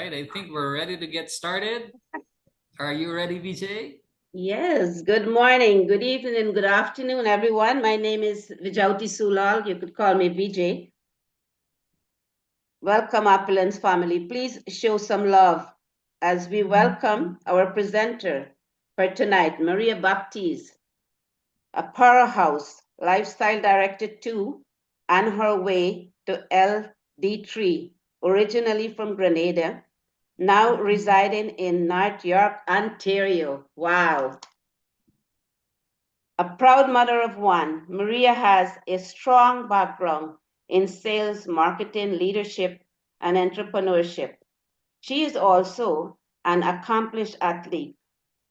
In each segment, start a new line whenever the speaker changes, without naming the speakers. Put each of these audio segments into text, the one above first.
right, I think we're ready to get started. Are you ready, VJ?
Yes, good morning, good evening, and good afternoon, everyone. My name is Vijauti Sulal. You could call me VJ. Welcome, Opulence family. Please show some love as we welcome our presenter for tonight, Maria Baptiste, a powerhouse, lifestyle director too, on her way to LD3, originally from Grenada, now residing in North York, Ontario. Wow. A proud mother of one, Maria has a strong background in sales, marketing, leadership, and entrepreneurship. She is also an accomplished athlete.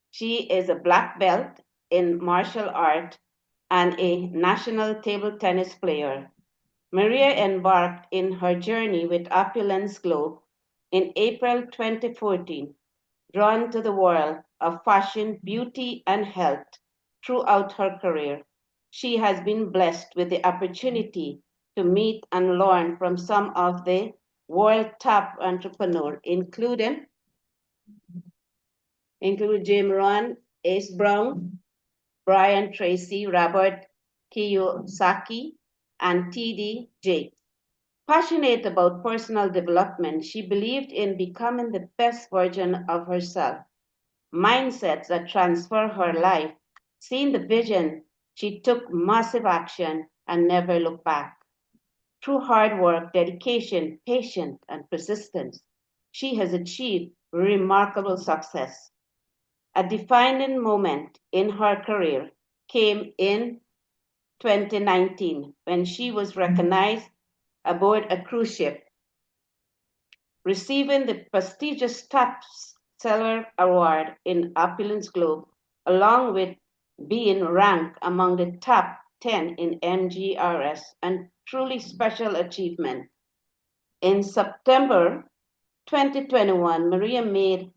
She is a black belt in martial art and a national table tennis player. Maria embarked in her journey with Opulence Globe in April 2014, drawn to the world of fashion, beauty, and health throughout her career. She has been blessed with the opportunity to meet and learn from some of the world top entrepreneurs, include Jim Rohn, Ace Brown, Brian Tracy, Robert Kiyosaki, and T.D. Jakes. Passionate about personal development, she believed in becoming the best version of herself. Mindsets that transformed her life. Seeing the vision, she took massive action and never looked back. Through hard work, dedication, patience, and persistence, she has achieved remarkable success. A defining moment in her career came in 2019 when she was recognized aboard a cruise ship, receiving the prestigious Top Seller Award in Opulence Globe, along with being ranked among the top 10 in MGRS, and truly special achievement. In September 2021, Maria made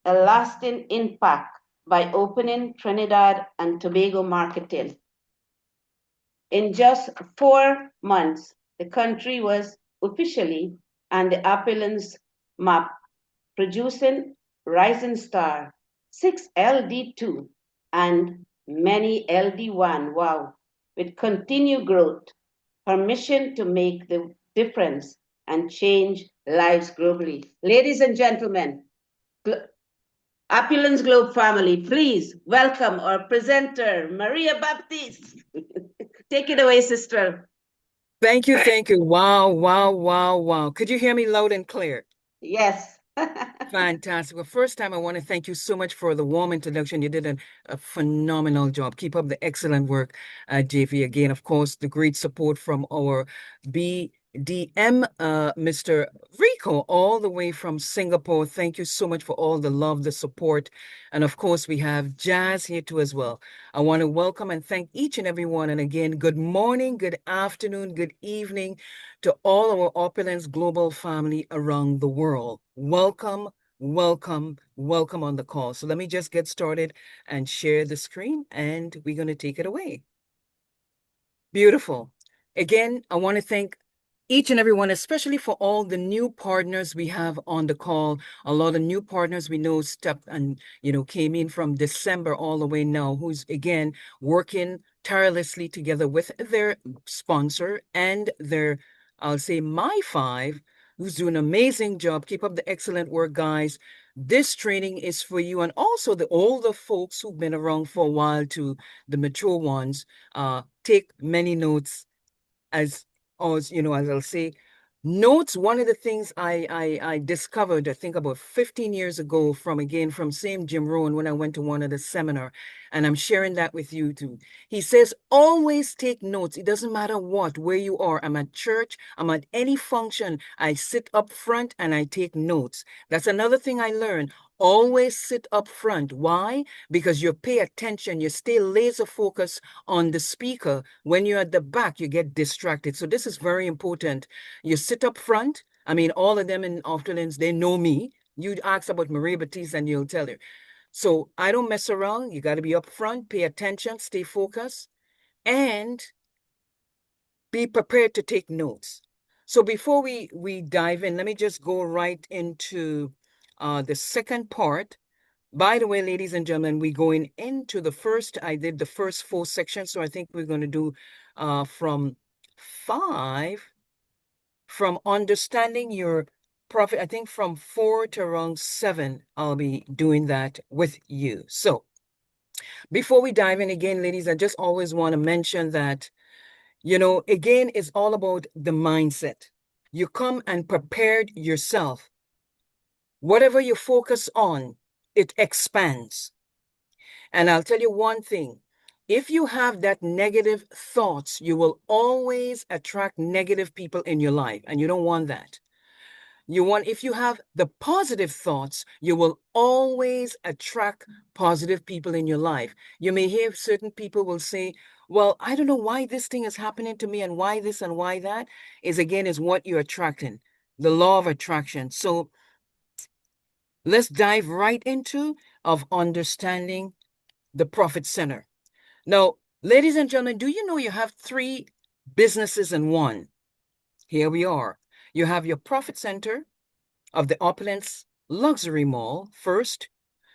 a lasting impact by opening Trinidad and Tobago marketing. In just 4 months, the country was officially on the Opulence map, producing Rising Star, 6 LD2, and many LD1. Wow. With continued growth, her mission to make the difference and change lives globally. Ladies and gentlemen, Opulence Globe family, please welcome our presenter, Maria Baptiste. Take it away, sister.
Thank you, thank you. Wow, wow, wow, wow. Could you hear me loud and clear?
Yes.
Fantastic. Well, first time, I want to thank you so much for the warm introduction. You did a phenomenal job. Keep up the excellent work, JV. Again, of course, the great support from our BDM, Mr. Rico, all the way from Singapore. Thank you so much for all the love, the support. And of course, we have Jazz here too as well. I want to welcome and thank each and every one. And again, good morning, good afternoon, good evening to all our Opulence Global family around the world. Welcome, welcome, welcome on the call. So let me just get started and share the screen, and we're going to take it away. Beautiful. Again, I want to thank each and everyone, especially for all the new partners we have on the call. A lot of new partners we know stepped and, came in from December all the way now, who's again working tirelessly together with their sponsor and their, I'll say, my five, who's doing an amazing job. Keep up the excellent work, guys. This training is for you, and also the older folks who've been around for a while to the mature ones. Take many notes as as I'll say, notes. One of the things I discovered, I think about 15 years ago, from same Jim Rohn, when I went to one of the seminar, and I'm sharing that with you too. He says, always take notes. It doesn't matter where you are. I'm at church, I'm at any function. I sit up front and I take notes. That's another thing I learned. Always sit up front. Why? Because you pay attention, you stay laser focused on the speaker. When you're at the back, you get distracted. So this is very important. You sit up front. I mean, all of them in Opulence, they know me. You ask about Maria Baptiste and you'll tell you. So I don't mess around. You got to be up front, pay attention, stay focused, and be prepared to take notes. So before we dive in, let me just go right into the second part. By the way, ladies and gentlemen, we're going into I did the first 4 sections, so I think we're going to do from understanding your profit. I think from 4 to around 7, I'll be doing that with you. So before we dive in again, ladies, I just always want to mention that, again, it's all about the mindset. You come and prepared yourself. Whatever you focus on, it expands. And I'll tell you one thing. If you have that negative thoughts, you will always attract negative people in your life, and you don't want that. If you have the positive thoughts, you will always attract positive people in your life. You may hear certain people will say, well, I don't know why this thing is happening to me and why this and why that is what you're attracting, the law of attraction. So let's dive right into of understanding the profit center. Now, ladies and gentlemen, do you know you have 3 businesses in one? Here we are. You have your profit center of the Opulence Luxury Mall. First,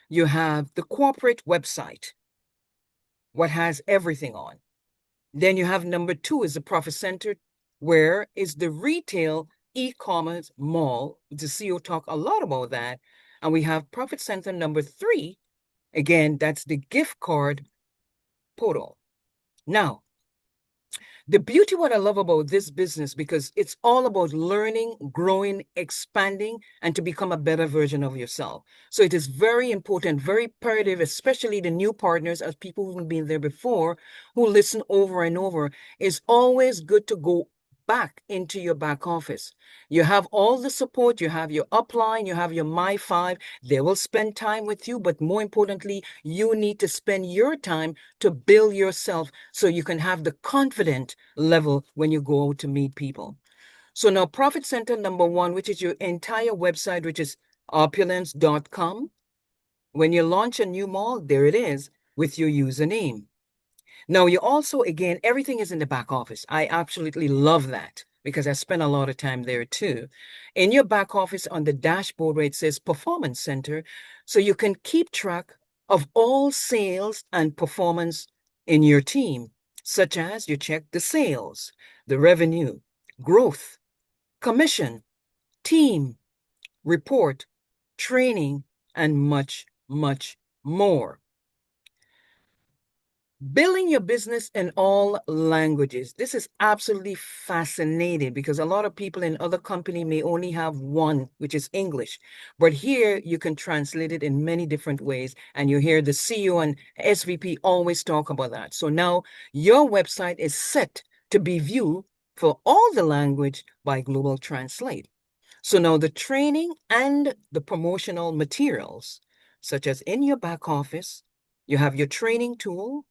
you have the corporate website, what has everything on. Then you have number 2 is the profit center, where is the retail e-commerce mall. The CEO talk a lot about that. And we have profit center number 3. Again, that's the gift card portal. Now, the beauty, what I love about this business, because it's all about learning, growing, expanding, and to become a better version of yourself. So it is very important, very imperative, especially the new partners, as people who've been there before, who listen over and over. It's always good to go back into your back office. You have all the support, you have your upline, you have your My5. They will spend time with you, but more importantly, you need to spend your time to build yourself so you can have the confident level when you go out to meet people. So now profit center number 1, which is your entire website, which is opulence.com. When you launch a new mall, there it is with your username. Now, you also, again, everything is in the back office. I absolutely love that because I spend a lot of time there too. In your back office on the dashboard where it says Performance Center, so you can keep track of all sales and performance in your team, such as you check the sales, the revenue, growth, commission, team, report, training, and much, much more. Building your business in all languages. This is absolutely fascinating because a lot of people in other companies may only have one, which is English. But here you can translate it in many different ways. And you hear the CEO and SVP always talk about that. So now your website is set to be viewed for all the language by Global Translate. So now the training and the promotional materials, such as in your back office, you have your training tool.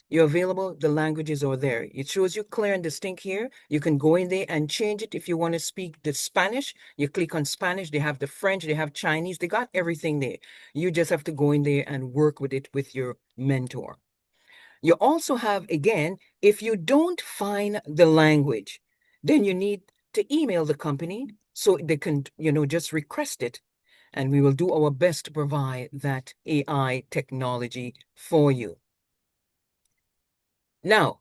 You're available, the languages are there. It shows you clear and distinct here. You can go in there and change it. If you want to speak the Spanish, you click on Spanish. They have the French, they have Chinese, they got everything there. You just have to go in there and work with it with your mentor. You also have, again, if you don't find the language, then you need to email the company so they can, just request it. And we will do our best to provide that AI technology for you. Now,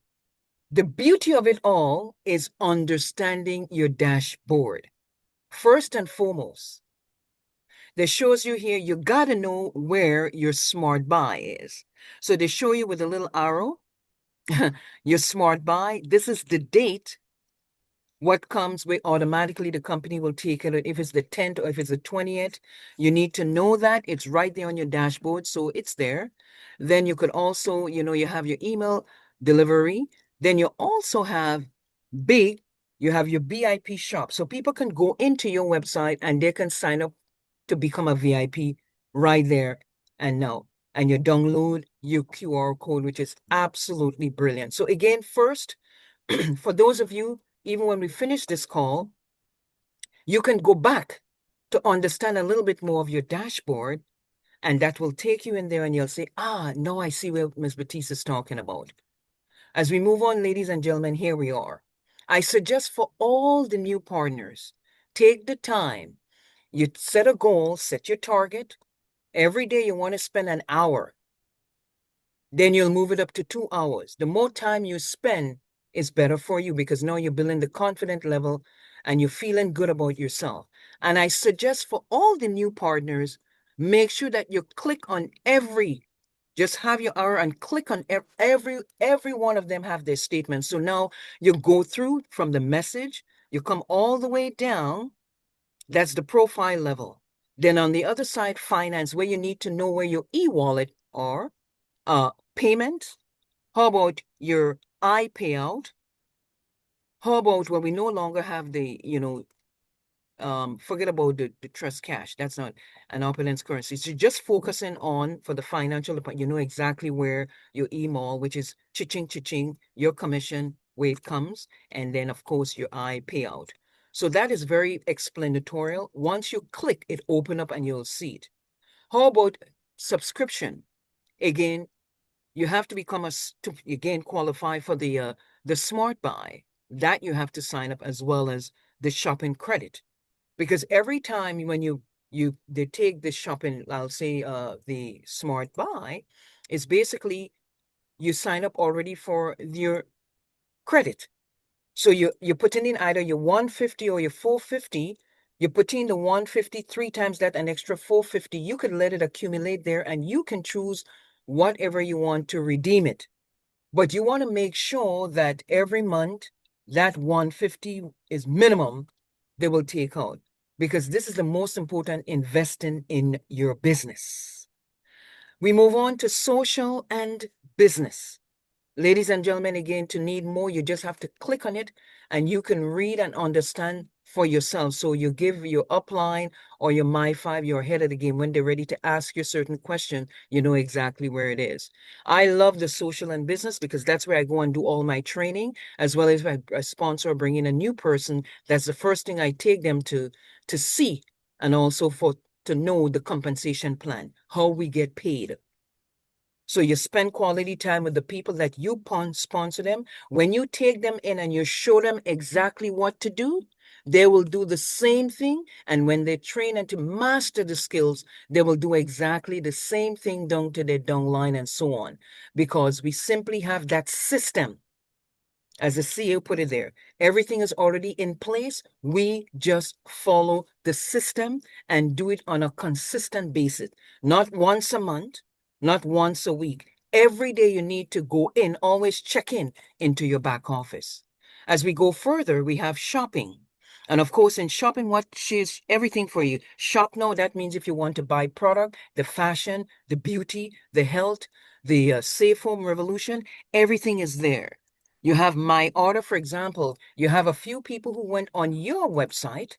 the beauty of it all is understanding your dashboard. First and foremost, they shows you here, you got to know where your smart buy is. So they show you with a little arrow, your smart buy. This is the date. What comes with automatically the company will take it. If it's the 10th or if it's the 20th, you need to know that it's right there on your dashboard. So it's there. Then you could also, you have your email delivery. Then you also have you have your VIP shop. So people can go into your website and they can sign up to become a VIP right there and now. And you download your QR code, which is absolutely brilliant. So again, first, for those of you, even when we finish this call, you can go back to understand a little bit more of your dashboard, and that will take you in there and you'll say, now I see what Ms. Baptiste is talking about. As we move on, ladies and gentlemen, here we are. I suggest for all the new partners, take the time. You set a goal, set your target. Every day you want to spend an hour. Then you'll move it up to 2 hours. The more time you spend is better for you because now you're building the confident level and you're feeling good about yourself. And I suggest for all the new partners, make sure that you click on just have your hour and click on every one of them have their statements. So now you go through from the message, you come all the way down. That's the profile level. Then on the other side, finance, where you need to know where your e-wallet are, payment. How about your payout? How about when we no longer have the, forget about the trust cash. That's not an opulence currency. So just focusing on for the financial, you know exactly where your e-mall, which is cha-ching, your commission, where it comes, and then of course your payout. So that is very explanatory. Once you click, it open up and you'll see it. How about subscription? Again, you have to become again qualify for the smart buy. That you have to sign up as well as the shopping credit. Because every time when they take the shopping, I'll say the smart buy, is basically you sign up already for your credit. So you're putting in either your 150 or your 450. You put in the 150 3 times that, an extra 450. You could let it accumulate there and you can choose whatever you want to redeem it. But you want to make sure that every month that 150 is minimum they will take out, because this is the most important investing in your business. We move on to social and business. Ladies and gentlemen, again, to need more, you just have to click on it and you can read and understand for yourself. So you give your upline or your My5, you're ahead of the game. When they're ready to ask you a certain question, you know exactly where it is. I love the social and business because that's where I go and do all my training, as well as if I sponsor or bring in a new person. That's the first thing I take them to see, and also to know the compensation plan, how we get paid. So you spend quality time with the people that you sponsor them. When you take them in and you show them exactly what to do, they will do the same thing. And when they train and to master the skills, they will do exactly the same thing down to their downline and so on. Because we simply have that system. As the CEO put it there, everything is already in place. We just follow the system and do it on a consistent basis, not once a month, not once a week. Every day you need to go in, always check in into your back office. As we go further, we have shopping. And of course, in shopping, what she's everything for you. Shop now, that means if you want to buy product, the fashion, the beauty, the health, the safe home revolution, everything is there. You have my order, for example. You have a few people who went on your website.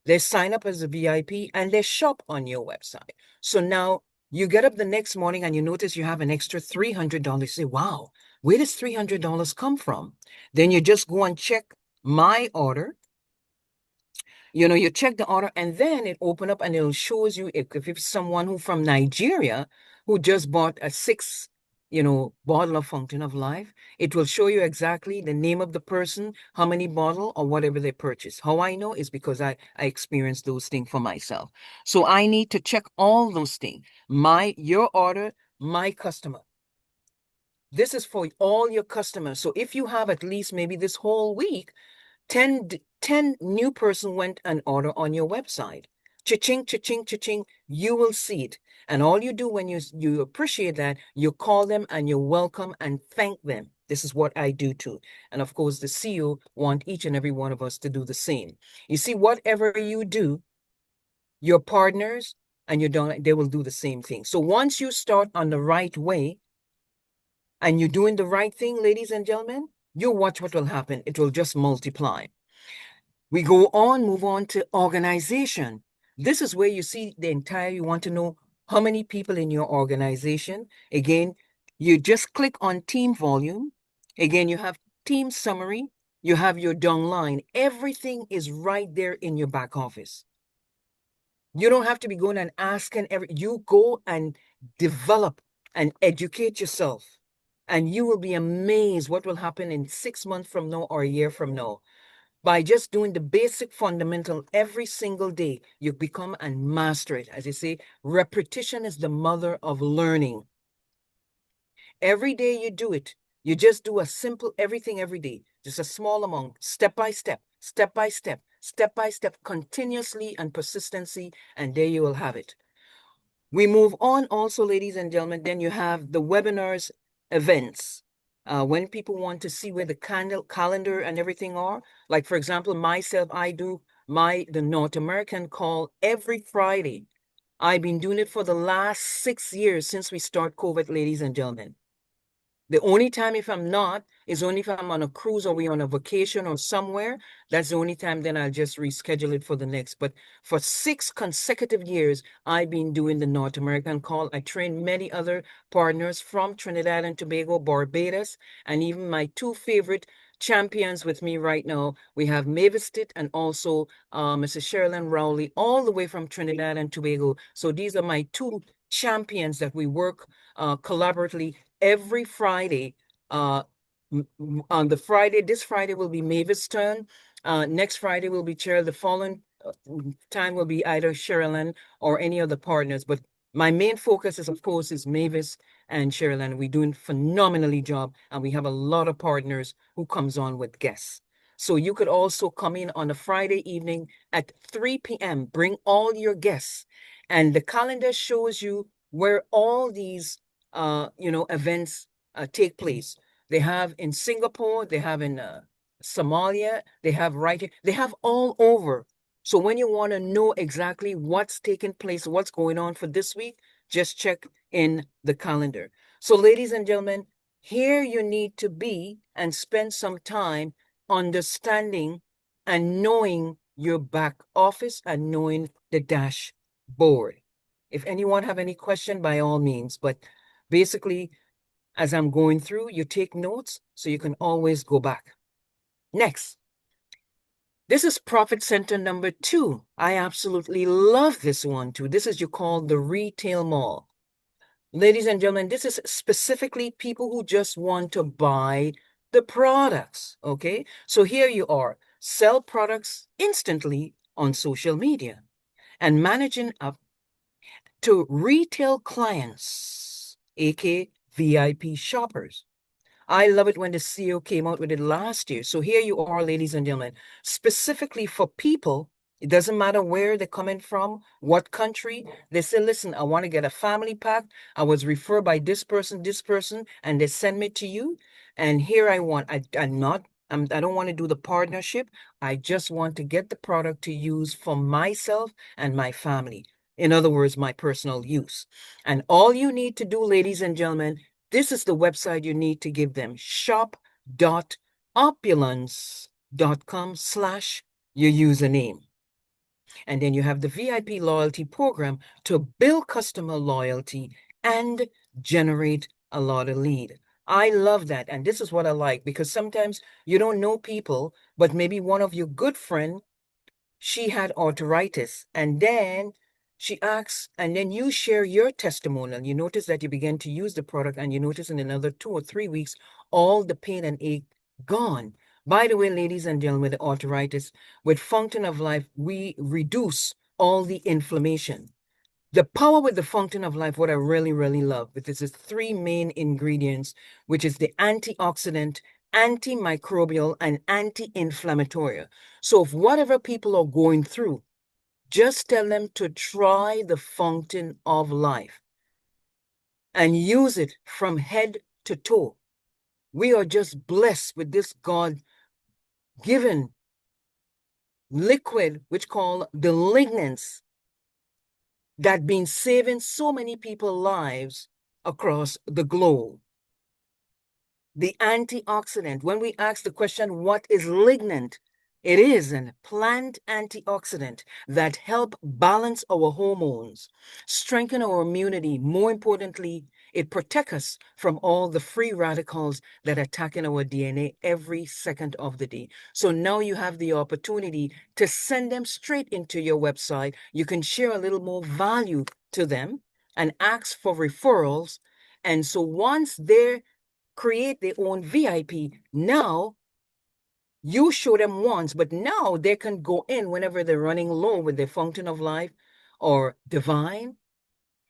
They sign up as a VIP and they shop on your website. So now you get up the next morning and you notice you have an extra $300. You say, wow, where does $300 come from? Then you just go and check my order. You check the order and then it open up and it shows you if it's someone who from Nigeria who just bought a 6 bottle of Fountain of Life, it will show you exactly the name of the person, how many bottle or whatever they purchased. How I know is because I experienced those things for myself. So I need to check all those things. Your order, my customer. This is for all your customers. So if you have at least maybe this whole week, 10 new person went and order on your website. Cha-ching, cha-ching, cha-ching, you will see it. And all you do when you appreciate that, you call them and you welcome and thank them. This is what I do too. And of course, the CEO want each and every one of us to do the same. You see, whatever you do, your partners and they will do the same thing. So once you start on the right way and you're doing the right thing, ladies and gentlemen, you watch what will happen. It will just multiply. We go on, move on to organization. This is where you see you want to know how many people in your organization. Again, you just click on team volume. Again, you have team summary. You have your downline. Everything is right there in your back office. You don't have to be going and asking you go and develop and educate yourself. And you will be amazed what will happen in 6 months from now or a year from now. By just doing the basic fundamental every single day, you become and master it. As they say, repetition is the mother of learning. Every day you do it. You just do a simple everything every day, just a small amount, step by step, step by step, step by step, continuously and persistency, and there you will have it. We move on also, ladies and gentlemen, then you have the webinars, events. When people want to see where the calendar and everything are, like for example, myself, I do the North American call every Friday. I've been doing it for the last 6 years since we start COVID, ladies and gentlemen. The only time if I'm not is only if I'm on a cruise or we on a vacation or somewhere. That's the only time then I'll just reschedule it for the next. But for 6 consecutive years, I've been doing the North American call. I trained many other partners from Trinidad and Tobago, Barbados, and even my 2 favorite champions with me right now. We have Mavis Stitt and also Mrs. Sherilyn Rowley, all the way from Trinidad and Tobago. So these are my 2 champions that we work collaboratively every Friday. On the Friday, this Friday will be Mavis' turn. Next Friday will be Cheryl. The following time will be either Sherilyn or any of the partners. But my main focus is, of course, is Mavis and Sherilyn. We're doing phenomenally job, and we have a lot of partners who comes on with guests. So you could also come in on a Friday evening at 3 p.m. Bring all your guests, and the calendar shows you where all these events take place. They have in Singapore, they have in Somalia, they have right here, they have all over. So when you want to know exactly what's taking place, what's going on for this week, just check in the calendar. So ladies and gentlemen, here you need to be and spend some time understanding and knowing your back office and knowing the dashboard. If anyone have any question, by all means, but basically, as I'm going through, you take notes so you can always go back. Next, this is Profit Center number 2. I absolutely love this one too. This is you call the retail mall. Ladies and gentlemen, this is specifically people who just want to buy the products, okay? So here you are, sell products instantly on social media and managing up to retail clients, aka VIP shoppers. I love it when the CEO came out with it last year. So here you are, ladies and gentlemen, specifically for people. It doesn't matter where they're coming from, what country. They say, listen, I want to get a family pack. I was referred by this person, and they send me to you. And here I want, I don't want to do the partnership. I just want to get the product to use for myself and my family. In other words, my personal use. And all you need to do, ladies and gentlemen, this is the website you need to give them, shop.opulence.com/your username. And then you have the VIP loyalty program to build customer loyalty and generate a lot of lead. I love that. And this is what I like, because sometimes you don't know people, but maybe one of your good friend, she had arthritis, and then she asks, and then you share your testimonial. You notice that you begin to use the product, and you notice in another 2 or 3 weeks, all the pain and ache gone. By the way, ladies and gentlemen, with arthritis, with Fountain of Life, we reduce all the inflammation. The power with the Fountain of Life, what I really, really love, with its 3 main ingredients, which is the antioxidant, antimicrobial, and anti-inflammatory. So if whatever people are going through, just tell them to try the Fountain of Life and use it from head to toe. We are just blessed with this God-given liquid, which called the lignans, that been saving so many people's lives across the globe. The antioxidant, when we ask the question, what is lignan? It is a plant antioxidant that help balance our hormones, strengthen our immunity. More importantly, it protects us from all the free radicals that attack in our DNA every second of the day. So now you have the opportunity to send them straight into your website. You can share a little more value to them and ask for referrals. And so once they're create their own VIP, now You show them once, but now they can go in whenever they're running low with their Fountain of Life or Divine,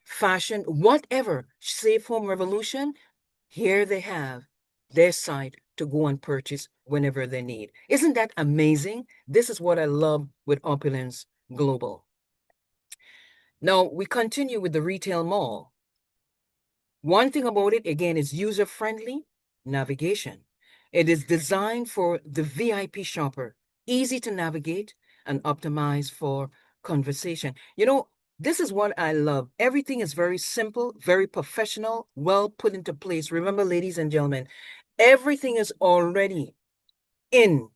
Fashion, whatever, Safe Home Revolution. Here they have their site to go and purchase whenever they need. Isn't that amazing? This is what I love with Opulence Global. Now we continue with the retail mall. One thing about it, again, is user-friendly navigation. It is designed for the VIP shopper, easy to navigate and optimize for conversation. You know, this is what I love. Everything is very simple, very professional, well put into place. Remember, ladies and gentlemen, everything is already in.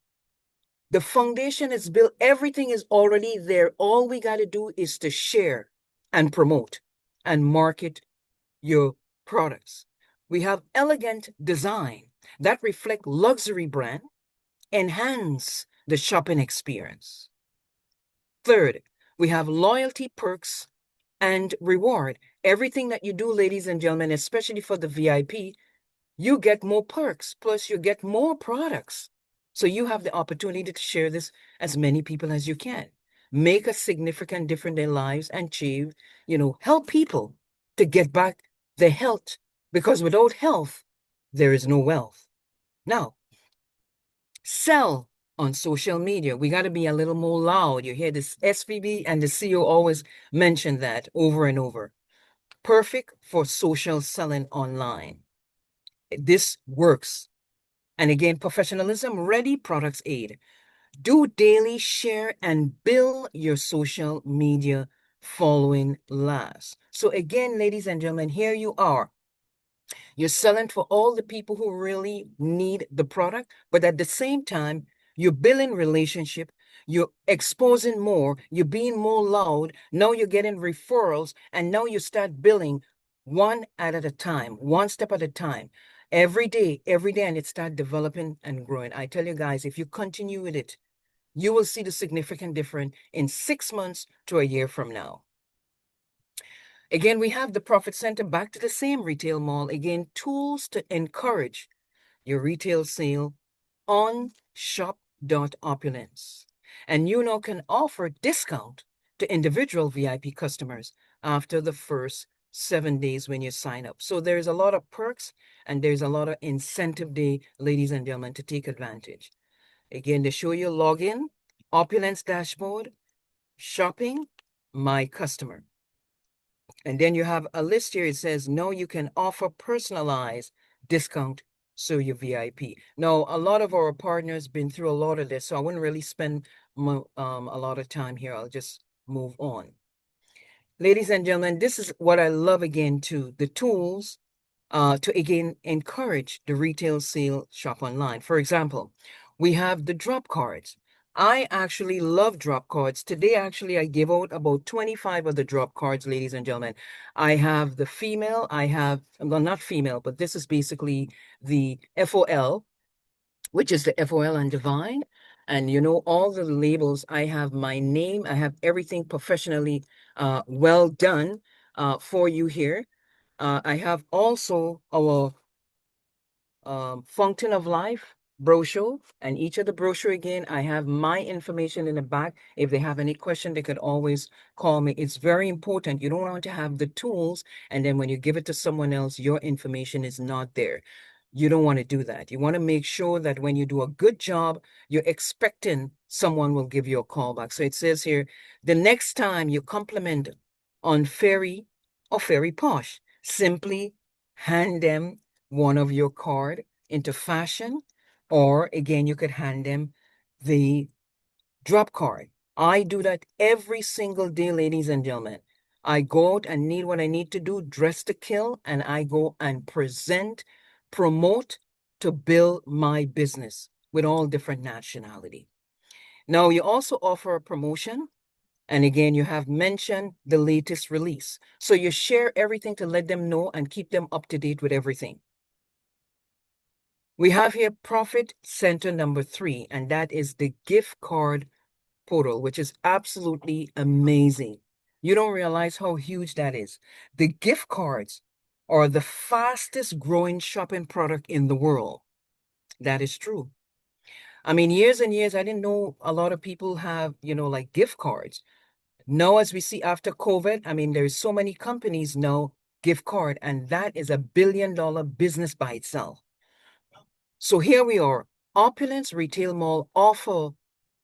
The foundation is built. Everything is already there. All we got to do is to share and promote and market your products. We have elegant design that reflect luxury brand, enhance the shopping experience. Third, we have loyalty perks and reward. Everything that you do, ladies and gentlemen, especially for the VIP, you get more perks, plus you get more products. So you have the opportunity to share this as many people as you can. Make a significant difference in their lives and achieve, help people to get back their health, because without health, there is no wealth. Now, sell on social media. We got to be a little more loud. You hear this SVB and the CEO always mention that over and over. Perfect for social selling online. This works. And again, professionalism, ready products aid. Do daily share and build your social media following last. So again, ladies and gentlemen, here you are. You're selling for all the people who really need the product, but at the same time, you're building relationship, you're exposing more, you're being more loud. Now you're getting referrals, and now you start billing one at a time, one step at a time, every day, and it start developing and growing. I tell you guys, if you continue with it, you will see the significant difference in 6 months to a year from now. Again, we have the profit center, back to the same retail mall. Again, tools to encourage your retail sale on shop.opulence. And you now can offer discount to individual VIP customers after the first 7 days when you sign up. So there's a lot of perks and there's a lot of incentive day, ladies and gentlemen, to take advantage. Again, they show you login, Opulence dashboard, shopping, my customer. And then you have a list here. It says, no, you can offer personalized discount, so you're VIP. Now, a lot of our partners been through a lot of this, so I wouldn't really spend a lot of time here. I'll just move on. Ladies and gentlemen, this is what I love again too, the tools to again encourage the retail sale shop online. For example, we have the drop cards. I actually love drop cards. Today, actually, I give out about 25 of the drop cards, ladies and gentlemen. I have the female, well, not female, but this is basically the FOL, which is the FOL and Divine. And all the labels, I have my name, I have everything professionally well done for you here. I have also our Fountain of Life brochure, and each of the brochure, again, I have my information in the back. If they have any question, they could always call me. It's very important. You don't want to have the tools, and then when you give it to someone else, your information is not there. You don't want to do that. You want to make sure that when you do a good job, you're expecting someone will give you a call back. So it says here, the next time you compliment on FERI or FERI Posh, simply hand them one of your card into Fashion, or again, you could hand them the drop card. I do that every single day, ladies and gentlemen. I go out and need what I need to do, dress to kill, and I go and present, promote to build my business with all different nationality. Now, you also offer a promotion. And again, you have mentioned the latest release. So you share everything to let them know and keep them up to date with everything. We have here profit center number 3, and that is the gift card portal, which is absolutely amazing. You don't realize how huge that is. The gift cards are the fastest growing shopping product in the world. That is true. I mean, years and years, I didn't know a lot of people have, like gift cards. Now, as we see after COVID, I mean, there's so many companies now gift card, and that is $1 billion business by itself. So here we are. Opulence Retail Mall offer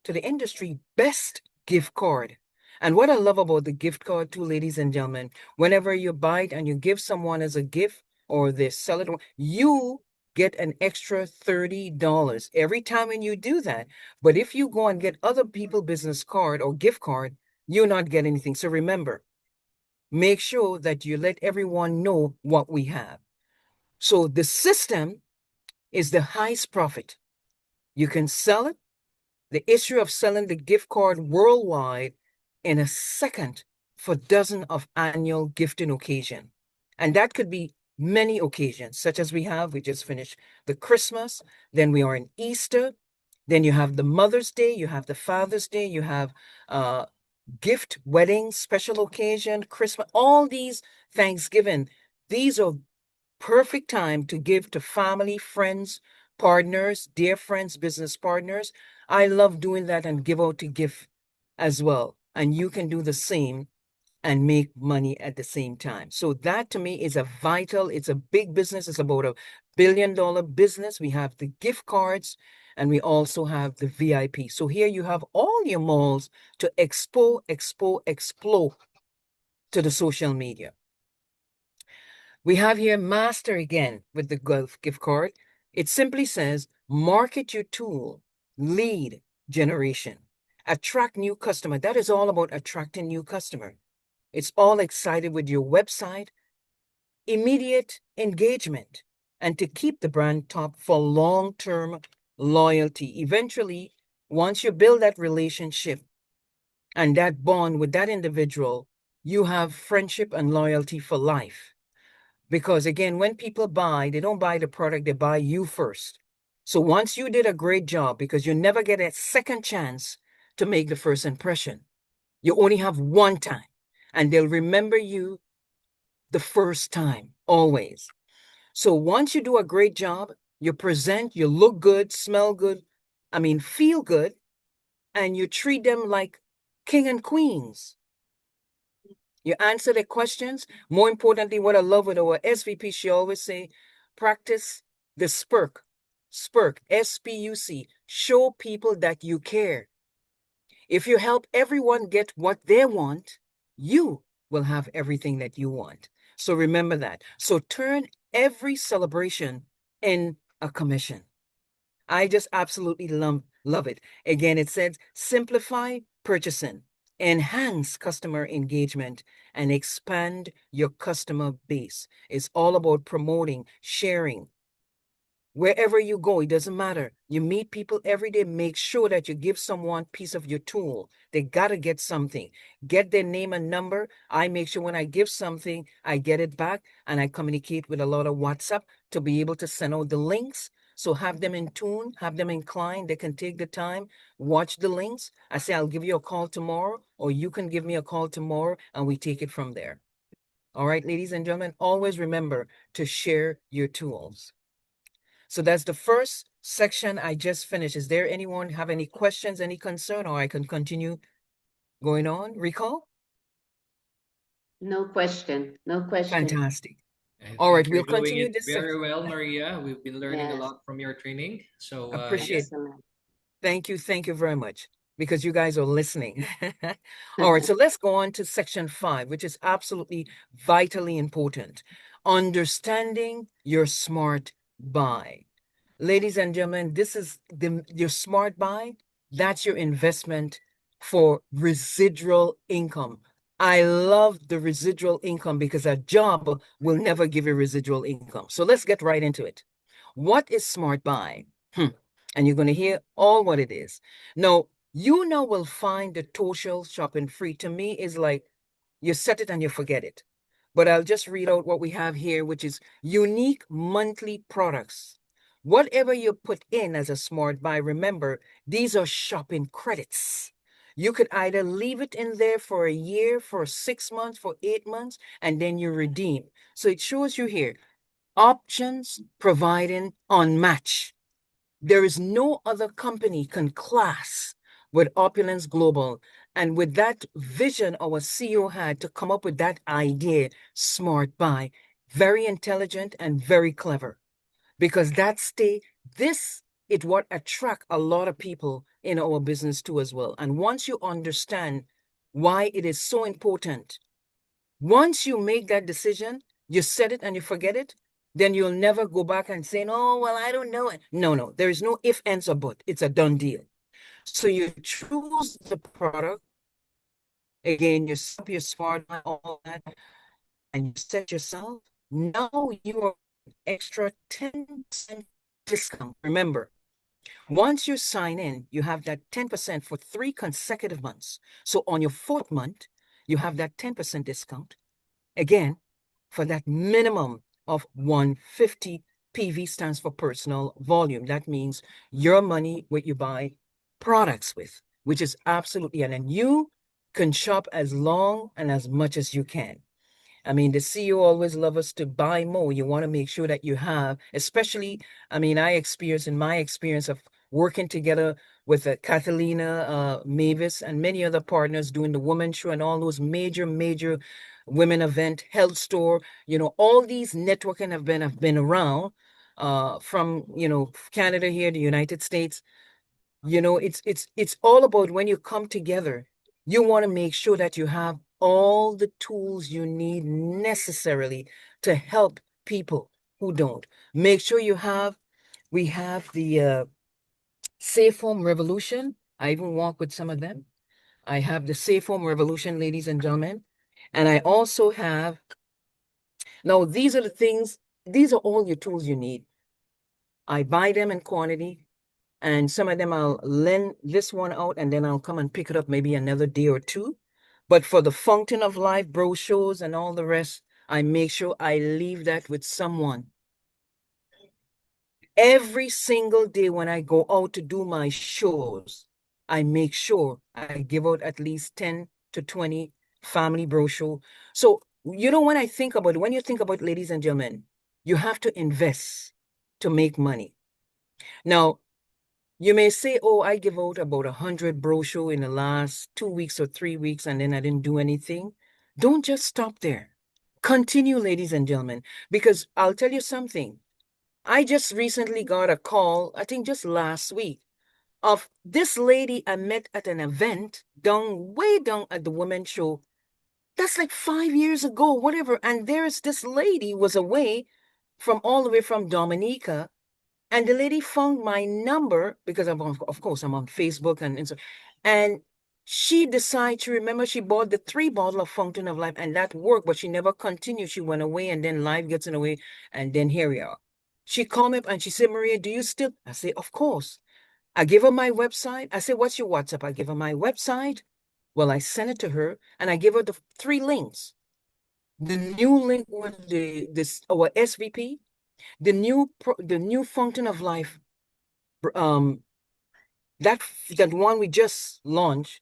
to the industry best gift card. And what I love about the gift card too, ladies and gentlemen, whenever you buy it and you give someone as a gift or they sell it, you get an extra $30 every time when you do that. But if you go and get other people business card or gift card, you'll not get anything. So remember, make sure that you let everyone know what we have. So the system is the highest profit. You can sell it. The issue of selling the gift card worldwide in a second for dozens of annual gifting occasion. And that could be many occasions, such as we just finished the Christmas, then we are in Easter, then you have the Mother's Day, you have the Father's Day, you have gift, wedding, special occasion, Christmas, all these Thanksgiving. These are perfect time to give to family, friends, partners, dear friends, business partners. I love doing that and give out to gift as well. And you can do the same and make money at the same time. So that to me is it's a big business. It's about $1 billion business. We have the gift cards and we also have the VIP. So here you have all your malls to explode to the social media. We have here master again with the gift card. It simply says market your tool, lead generation, attract new customer. That is all about attracting new customer. It's all excited with your website, immediate engagement, and to keep the brand top for long-term loyalty. Eventually, once you build that relationship and that bond with that individual, you have friendship and loyalty for life. Because again, when people buy, they don't buy the product, they buy you first. So once you did a great job, because you never get a second chance to make the first impression, you only have one time, and they'll remember you the first time, always. So once you do a great job, you present, you look good, smell good, feel good, and you treat them like king and queens. You answer their questions. More importantly, what I love with our SVP, she always say, practice the SPURC. SPURC, SPUC. Show people that you care. If you help everyone get what they want, you will have everything that you want. So remember that. So turn every celebration in a commission. I just absolutely love it. Again, it says simplify purchasing, enhance customer engagement, and expand your customer base. It's all about promoting, sharing. Wherever you go, it doesn't matter. You meet people every day. Make sure that you give someone a piece of your tool. They got to get something. Get their name and number. I make sure when I give something, I get it back, and I communicate with a lot of WhatsApp to be able to send out the links. So have them in tune, have them inclined. They can take the time, watch the links. I say, I'll give you a call tomorrow, or you can give me a call tomorrow, and we take it from there. All right, ladies and gentlemen, always remember to share your tools. So that's the first section I just finished. Is there anyone have any questions, any concern, or I can continue going on? Recall?
No question. No question.
Fantastic.
I
All right,
think you're
we'll
doing
continue
it
this
very
section.
well, Maria. We've been learning a
Yes.
lot from your training. So yeah,
Appreciate it.
Excellent.
Thank you very much, because you guys are listening. All right, so let's go on to section 5, which is absolutely vitally important. Understanding your smart buy. Ladies and gentlemen, this is your smart buy. That's your investment for residual income. I love the residual income because a job will never give you residual income. So let's get right into it. What is smart buy? And you're going to hear all what it is. Now, you now will find the total shopping free. To me, is like you set it and you forget it. But I'll just read out what we have here, which is unique monthly products. Whatever you put in as a smart buy, remember, these are shopping credits. You could either leave it in there for a year, for 6 months, for 8 months, and then you redeem. So it shows you here options providing unmatched. There is no other company can class with Opulence Global. And with that vision our CEO had to come up with that idea, smart buy, very intelligent and very clever. Because this is what attract a lot of people in our business too as well. And once you understand why it is so important, once you make that decision, you set it and you forget it, then you'll never go back and say, oh, well, I don't know it. No, there is no if, ands, or but. It's a done deal. So you choose the product. Again, you set up your smart, all that, and you set yourself. Now you are extra 10% discount. Remember, once you sign in, you have that 10% for 3 consecutive months. So on your 4th month, you have that 10% discount. Again, for that minimum of 150 PV stands for personal volume. That means your money what you buy products with, which is absolutely, and then you can shop as long and as much as you can. I mean, the CEO always love us to buy more. You want to make sure that you have, especially, I mean, in my experience of working together with Catalina, Mavis, and many other partners doing the women's show and all those major women event, health store, all these networking have been around from, Canada here, the United States. It's all about when you come together, you want to make sure that you have all the tools you need necessarily to help people who don't. Make sure we have the Safe Home Revolution. I even walk with some of them. I have the Safe Home Revolution, ladies and gentlemen. And I also have, now these are all your tools you need. I buy them in quantity. And some of them I'll lend this one out and then I'll come and pick it up maybe another day or two. But for the Fountain of Life brochures and all the rest, I make sure I leave that with someone. Every single day when I go out to do my shows, I make sure I give out at least 10 to 20 family brochure. So, when you think about, ladies and gentlemen, you have to invest to make money. Now, you may say, oh, I give out about 100 brochure in the last 2 weeks or 3 weeks, and then I didn't do anything. Don't just stop there. Continue, ladies and gentlemen, because I'll tell you something. I just recently got a call, I think just last week, of this lady I met at an event way down at the women's show. That's like 5 years ago, whatever. And there's this lady was away all the way from Dominica. And the lady found my number because of course, I'm on Facebook and Instagram. And she decided to remember she bought the 3 bottle of Fountain of Life and that worked, but she never continued. She went away and then life gets in the way. And then here we are. She called me up and she said, Maria, do you still? I say, of course. I give her my website. I said, what's your WhatsApp? I give her my website. Well, I sent it to her and I give her the 3 links. The new link with our SVP, the new Fountain of Life, that one we just launched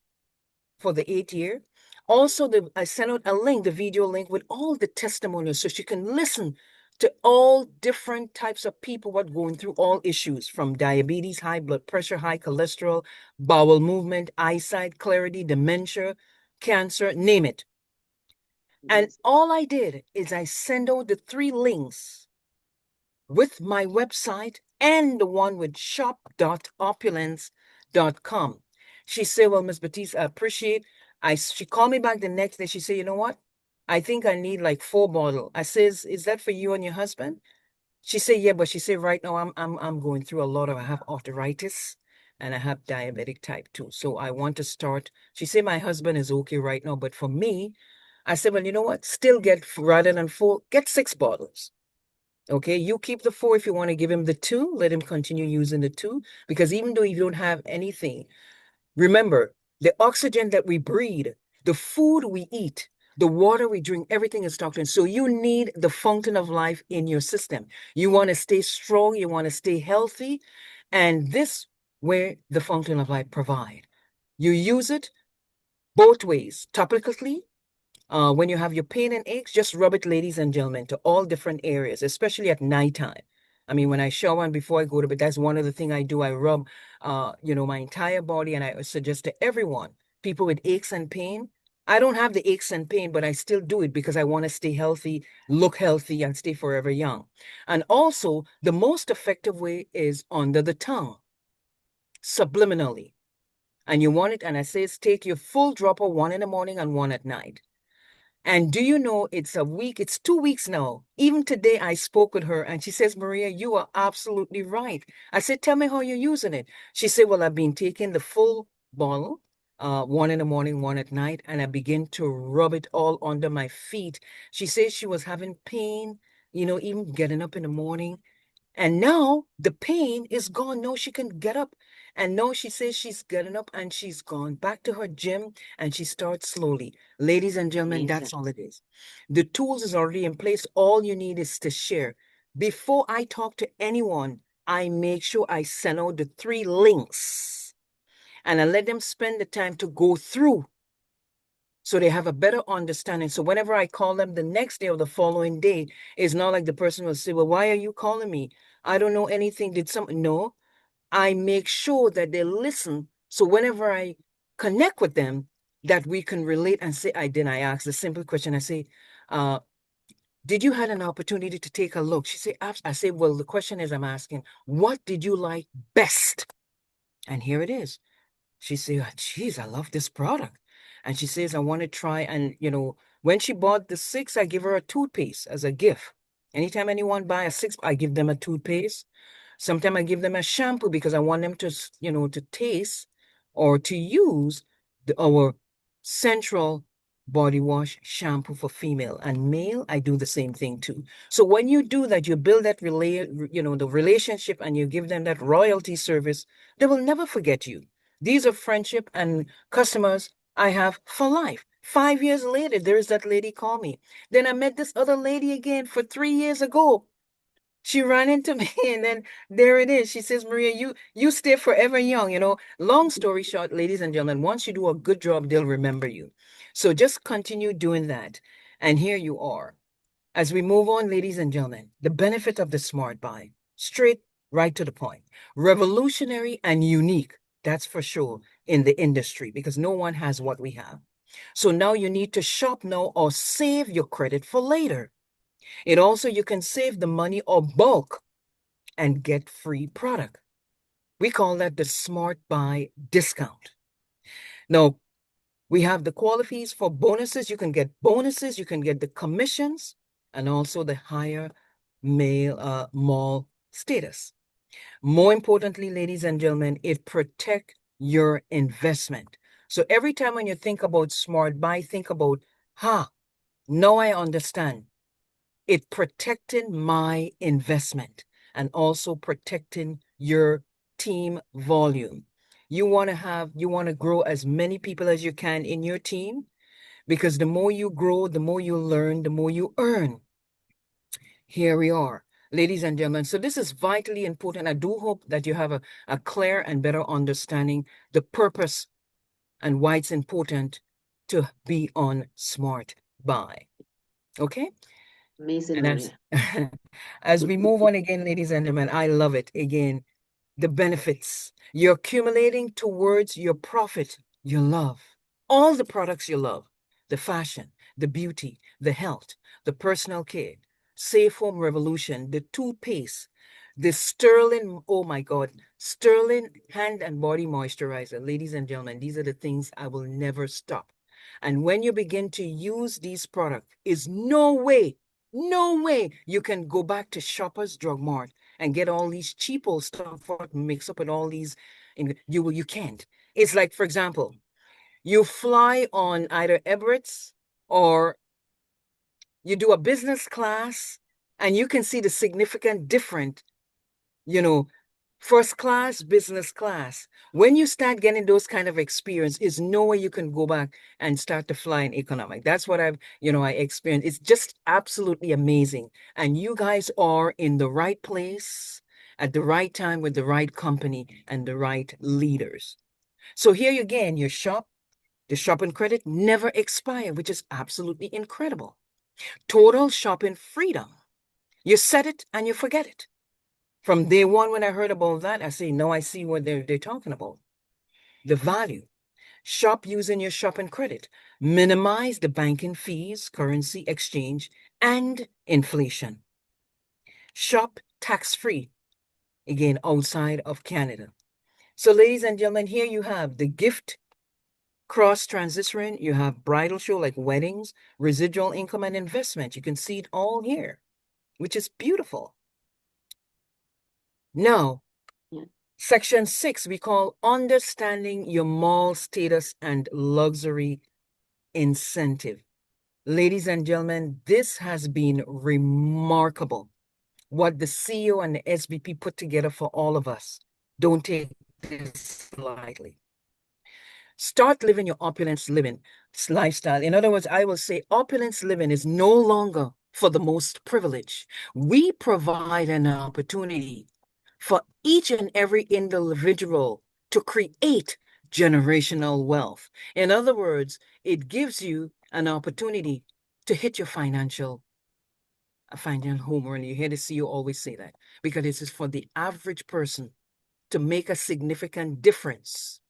for the 8th year. Also, I sent out a link, the video link with all the testimonials, so she can listen to all different types of people what going through all issues from diabetes, high blood pressure, high cholesterol, bowel movement, eyesight, clarity, dementia, cancer, name it. And all I did is I send out the 3 links with my website and the one with shop.opulence.com. She said, well, Ms. Baptiste, I appreciate. She called me back the next day. She said, you know what? I think I need like 4 bottles. I says, is that for you and your husband? She said, yeah, but she said, right now I'm going through I have arthritis and I have diabetic type 2. So I want to start. She said, my husband is okay right now. But for me, I said, well, you know what? Still rather than 4, get 6 bottles. Okay, you keep the 4 if you want to give him the 2, let him continue using the 2, because even though you don't have anything, remember, the oxygen that we breathe, the food we eat, the water we drink, everything is toxin. So you need the Fountain of Life in your system. You want to stay strong, you want to stay healthy, and this where the Fountain of Life provide. You use it both ways, topically. When you have your pain and aches, just rub it, ladies and gentlemen, to all different areas, especially at nighttime. I mean, when I shower and before I go to bed, that's one of the things I do. I rub, my entire body, and I suggest to everyone, people with aches and pain. I don't have the aches and pain, but I still do it because I want to stay healthy, look healthy, and stay forever young. And also, the most effective way is under the tongue, subliminally. And you want it, and I say, take your full dropper, one in the morning and one at night. And do you know, it's 2 weeks now. Even today, I spoke with her and she says, Maria, you are absolutely right. I said, tell me how you're using it. She said, well, I've been taking the full bottle, one in the morning, one at night, and I begin to rub it all under my feet. She says she was having pain, even getting up in the morning. And now the pain is gone. No, she can get up. And now she says she's getting up and she's gone back to her gym and she starts slowly. Ladies and gentlemen, that's all it is. The tools is already in place. All you need is to share. Before I talk to anyone, I make sure I send out the 3 links and I let them spend the time to go through so they have a better understanding. So whenever I call them the next day or the following day, it's not like the person will say, well, why are you calling me? I don't know anything. No, I make sure that they listen. So whenever I connect with them, that we can relate and say, I ask the simple question. I say, did you had an opportunity to take a look? She said, I say, well, the question is, I'm asking, what did you like best? And here it is. She said, geez, I love this product. And she says, I want to try. And, when she bought the 6, I give her a toothpaste as a gift. Anytime anyone buy a 6, I give them a toothpaste. Sometimes I give them a shampoo because I want them to, to taste or to use our central body wash shampoo for female. And male, I do the same thing too. So when you do that, you build that the relationship, and you give them that royalty service, they will never forget you. These are friendship and customers I have for life. 5 years later, there's that lady call me. Then I met this other lady again for 3 years ago. She ran into me, and then there it is. She says, Maria, you stay forever young. Long story short, ladies and gentlemen, once you do a good job, they'll remember you. So just continue doing that. And here you are. As we move on, ladies and gentlemen, the benefit of the Smart Buy, straight right to the point, revolutionary and unique. That's for sure in the industry because no one has what we have. So now you need to shop now or save your credit for later. It also, you can save the money or bulk and get free product. We call that the Smart Buy discount. Now, we have the qualities for bonuses. You can get bonuses, you can get the commissions, and also the higher mall status. More importantly, ladies and gentlemen, it protects your investment. So every time when you think about Smart Buy, think about, now I understand. It protecting my investment and also protecting your team volume. You want to grow as many people as you can in your team, because the more you grow, the more you learn, the more you earn. Here we are, ladies and gentlemen. So this is vitally important. I do hope that you have a clear and better understanding the purpose and why it's important to be on Smart Buy. Okay?
Amazing,
And
Maria.
as we move on again, ladies and gentlemen, I love it. Again, the benefits. You're accumulating towards your profit, your love, all the products you love, the fashion, the beauty, the health, the personal care, Safe Home Revolution, the toothpaste, the Sterling, oh my God, Sterling hand and body moisturizer. Ladies and gentlemen, these are the things I will never stop. And when you begin to use these products, is no way you can go back to Shoppers Drug Mart and get all these cheapo stuff for mix up with all these. You can't. It's like, for example, you fly on either Emirates or you do a business class, and you can see the significant difference, first class, business class. When you start getting those kind of experience, is no way you can go back and start to fly in economic. That's what I experienced. It's just absolutely amazing. And you guys are in the right place at the right time with the right company and the right leaders. So here again, the shopping credit never expire, which is absolutely incredible. Total shopping freedom. You set it and you forget it. From day one, when I heard about that, I say, no, I see what they're talking about. The value. Shop using your shopping credit. Minimize the banking fees, currency exchange, and inflation. Shop tax-free, again, outside of Canada. So, ladies and gentlemen, here you have the gift cross transition. You have bridal show like weddings, residual income, and investment. You can see it all here, which is beautiful. Now, Section 6, we call understanding your mall status and luxury incentive. Ladies and gentlemen, this has been remarkable. What the CEO and the SVP put together for all of us. Don't take this lightly. Start living your opulence living lifestyle. In other words, I will say opulence living is no longer for the most privileged. We provide an opportunity for each and every individual to create generational wealth. In other words, it gives you an opportunity to hit your financial home run. You hear the CEO always say that because this is for the average person to make a significant difference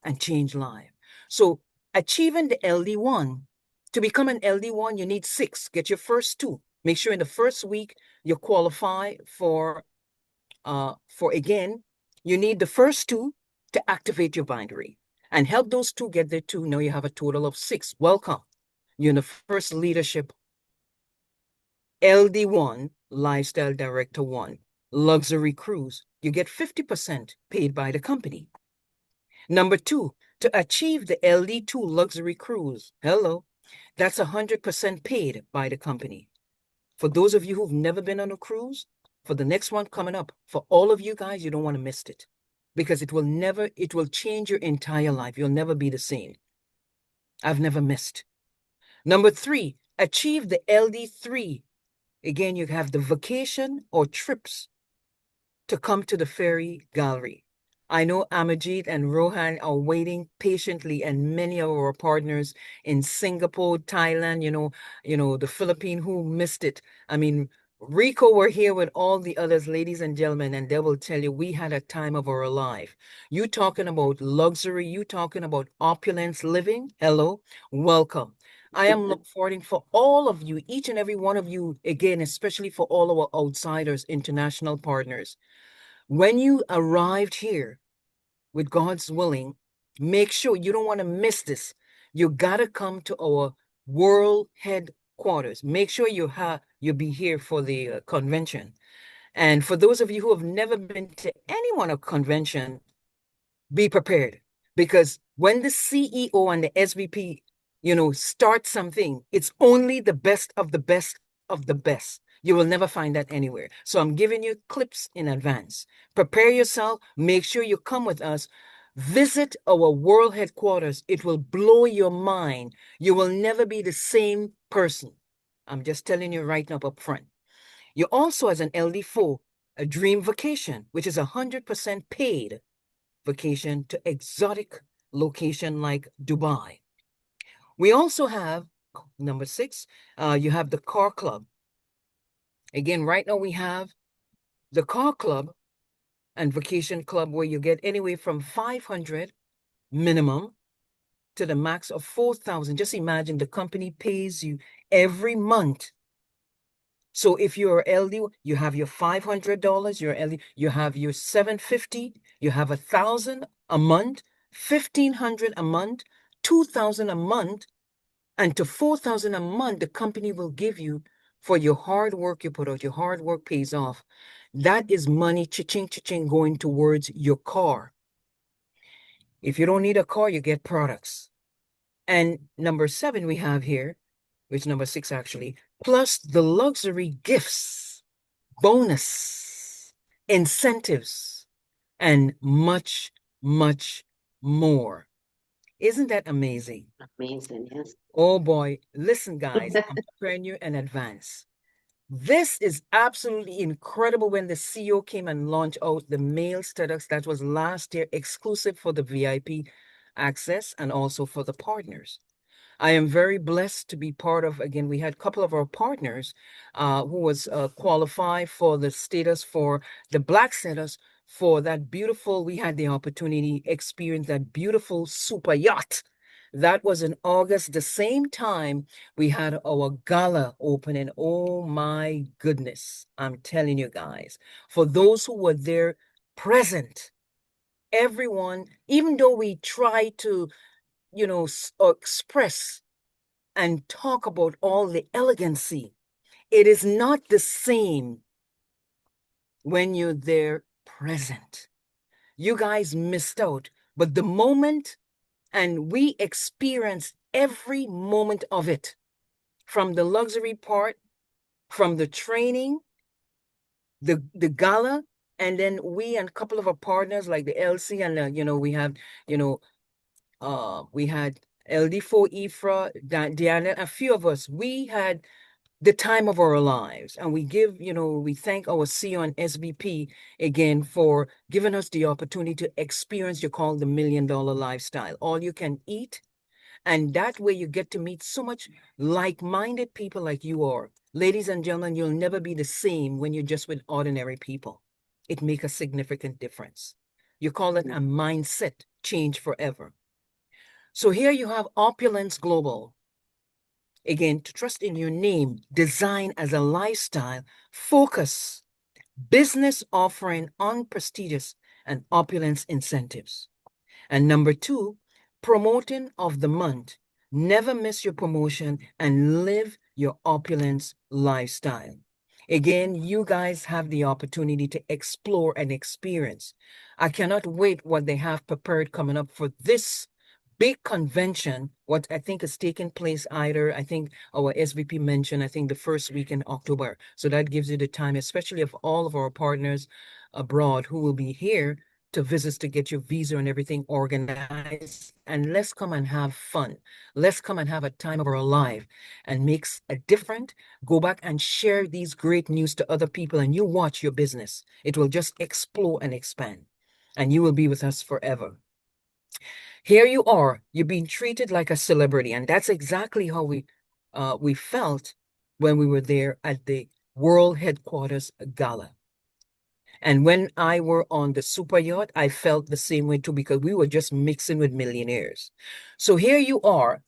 and change life. So achieving the LD1, to become an LD1, you need 6. Get your first 2. Make sure in the first week you qualify for again, you need the first 2 to activate your bindery and help those 2 get their 2. Now you have a total of 6. Welcome. You're in the first leadership LD1, Lifestyle Director 1, Luxury Cruise. You get 50% paid by the company. Number 2, to achieve the LD2 Luxury Cruise, hello, that's 100% paid by the company. For those of you who've never been on a cruise, for the next one coming up, for all of you guys, you don't want to miss it because it will change your entire life. You'll never be the same. I've never missed. Number 3, achieve the LD3. Again, you have the vacation or trips to come to the FERI Gallery. I know Amajit and Rohan are waiting patiently, and many of our partners in Singapore, Thailand, the Philippines who missed it. I mean, Rico were here with all the others, ladies and gentlemen, and they will tell you we had a time of our life. You talking about luxury, you talking about opulence living. Hello, welcome. I am looking forward for all of you, each and every one of you, again, especially for all our outsiders, international partners. When you arrived here, with God's willing, make sure you don't want to miss this. You got to come to our world headquarters. Make sure you'll be here for the convention. And for those of you who have never been to any one of convention, be prepared. Because when the CEO and the SVP, start something, it's only the best of the best of the best. You will never find that anywhere. So I'm giving you clips in advance. Prepare yourself. Make sure you come with us. Visit our world headquarters. It will blow your mind. You will never be the same person. I'm just telling you right now up front. You also, as an LD4, a dream vacation, which is 100% paid vacation to exotic location like Dubai. We also have, number 6, you have the car club. Again, right now we have the car club and vacation club where you get anywhere from 500 minimum to the max of 4,000. Just imagine the company pays you every month. So if you're LD, you have your $500, your LD, you have your $750, you have 1,000 a month, 1,500 a month, 2,000 a month, and to 4,000 a month, the company will give you for your hard work you put out. Your hard work pays off. That is money, cha-ching, cha-ching, going towards your car. If you don't need a car, you get products. And number 7 we have here, which number 6 actually, plus the luxury gifts, bonus, incentives, and much, much more. Isn't that amazing?
Amazing, yes.
Oh boy, listen guys, I'm preparing you in advance. This is absolutely incredible. When the CEO came and launched out the mail status that was last year, exclusive for the VIP access and also for the partners. I am very blessed to be part of, again, we had a couple of our partners who was qualified for the status for the Black status for that beautiful, we had the opportunity to experience that beautiful super yacht. That was in August, the same time we had our gala opening. Oh my goodness, I'm telling you guys, for those who were there present, everyone, even though we try to, express and talk about all the elegancy, it is not the same when you're there present. You guys missed out, but the moment, and we experienced every moment of it, from the luxury part, from the training, the gala, and then we and a couple of our partners like the LC and we have, we had LD4 Ifra, Diana, a few of us, we had the time of our lives. And we give, we thank our CEO and SVP again for giving us the opportunity to experience, you call the $1 million lifestyle. All you can eat. And that way you get to meet so much like-minded people like you are. Ladies and gentlemen, you'll never be the same when you're just with ordinary people. It makes a significant difference. You call it a mindset change forever. So here you have Opulence Global. Again, to trust in your name, design as a lifestyle, focus, business offering on prestigious and opulence incentives. And number 2, promoting of the month. Never miss your promotion and live your opulence lifestyle. Again, you guys have the opportunity to explore and experience. I cannot wait what they have prepared coming up for this big convention, what I think is taking place either, I think our SVP mentioned, I think the first week in October. So that gives you the time, especially of all of our partners abroad who will be here to visit to get your visa and everything organized. And let's come and have fun. Let's come and have a time of our life and makes a difference. Go back and share these great news to other people and you watch your business. It will just explode and expand and you will be with us forever. Here you are, you're being treated like a celebrity. And that's exactly how we felt when we were there at the World Headquarters Gala. And when I were on the super yacht, I felt the same way too, because we were just mixing with millionaires. So here you are,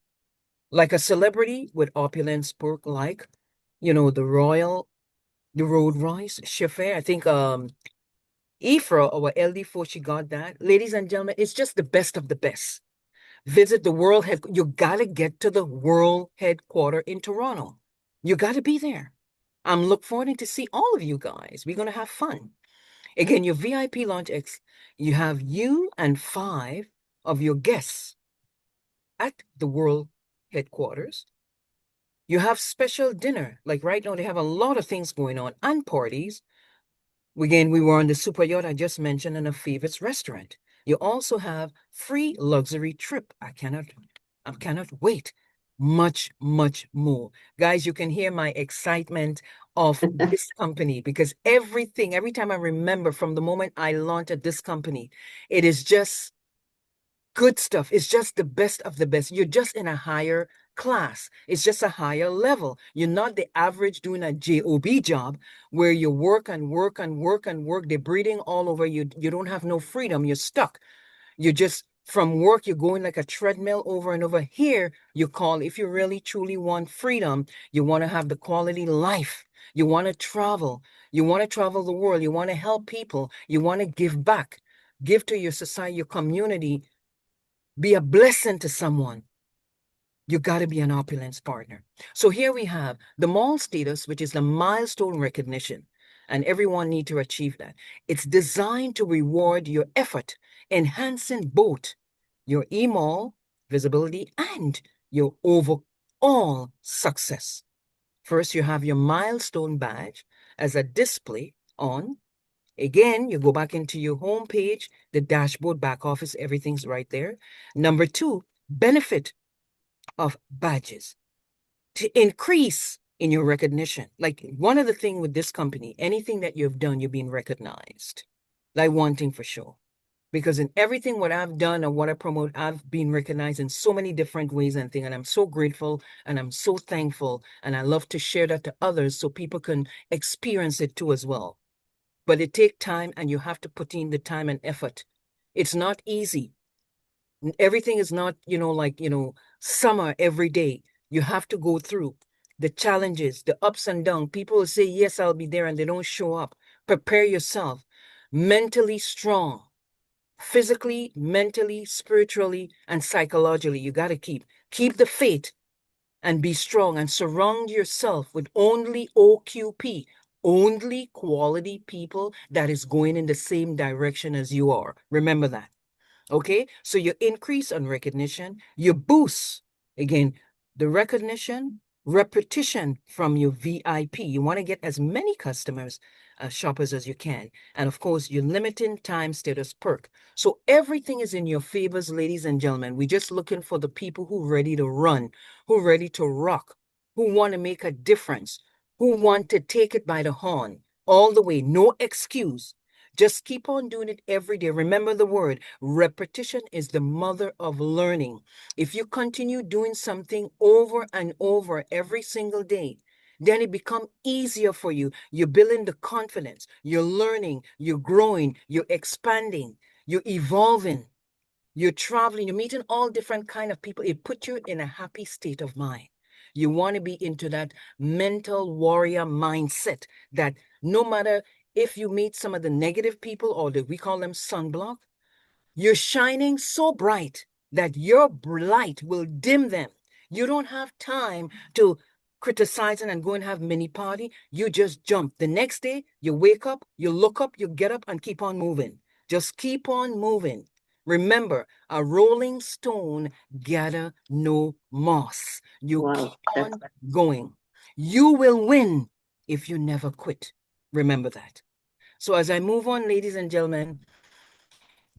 like a celebrity with opulence perk, like, the Road Royce, Chauffeur. I think Ifra, our LD4, she got that. Ladies and gentlemen, it's just the best of the best. Visit the world headquarters. You gotta get to the world headquarters in Toronto. You gotta be there. I'm looking forward to see all of you guys. We're gonna have fun. Again, your VIP launch you have you and 5 of your guests at the world headquarters. You have special dinner. Like right now, they have a lot of things going on and parties. Again, we were on the super yacht I just mentioned in a favorite restaurant. You also have free luxury trip. I cannot wait. Much, much more. Guys, you can hear my excitement of this company because every time I remember from the moment I launched at this company, it is just good stuff. It's just the best of the best. You're just in a higher class. It's just a higher level. You're not the average doing a job job where you work and work and work and work. They're breathing all over you. You don't have no freedom. You're stuck. You just, from work, you're going like a treadmill over and over. Here, you call, if you really truly want freedom, you want to have the quality life. You want to travel. You want to travel the world. You want to help people. You want to give back. Give to your society, your community. Be a blessing to someone. You got to be an opulence partner. So here we have the mall status, which is the milestone recognition. And everyone need to achieve that. It's designed to reward your effort, enhancing both your e-mall visibility and your overall success. First, you have your milestone badge as a display on. Again, you go back into your home page, the dashboard, back office, everything's right there. Number 2, benefit of badges to increase in your recognition. Like one of the things with this company, anything that you've done, you're being recognized. Like one thing for sure. because in everything what I've done and what I promote, I've been recognized in so many different ways and things. And I'm so grateful and I'm so thankful. And I love to share that to others so people can experience it too as well. But it takes time and you have to put in the time and effort. It's not easy. Everything is not, like, summer every day. You have to go through the challenges, the ups and downs. People will say, yes, I'll be there, and they don't show up. Prepare yourself. Mentally strong, physically, mentally, spiritually, and psychologically. You got to keep the faith and be strong and surround yourself with only OQP, only quality people that is going in the same direction as you are. Remember that. Okay, so you increase on recognition, you boost again the recognition, repetition from your VIP. You want to get as many customers, shoppers as you can. And of course, you're limiting time status perk. So everything is in your favors, ladies and gentlemen. We're just looking for the people who are ready to run, who are ready to rock, who want to make a difference, who want to take it by the horn all the way, no excuse. Just keep on doing it every day. Remember the word repetition is the mother of learning. If you continue doing something over and over every single day, then it becomes easier for you. You're building the confidence. You're learning. You're growing. You're expanding. You're evolving. You're traveling. You're meeting all different kind of people. It puts you in a happy state of mind. You want to be into that mental warrior mindset that no matter if you meet some of the negative people, or we call them sunblock, you're shining so bright that your light will dim them. You don't have time to criticize and go and have mini party. You just jump. The next day, you wake up, you look up, you get up and keep on moving. Just keep on moving. Remember, a rolling stone gather no moss. You
Wow,
keep on going. You will win if you never quit. Remember that. So as I move on, ladies and gentlemen,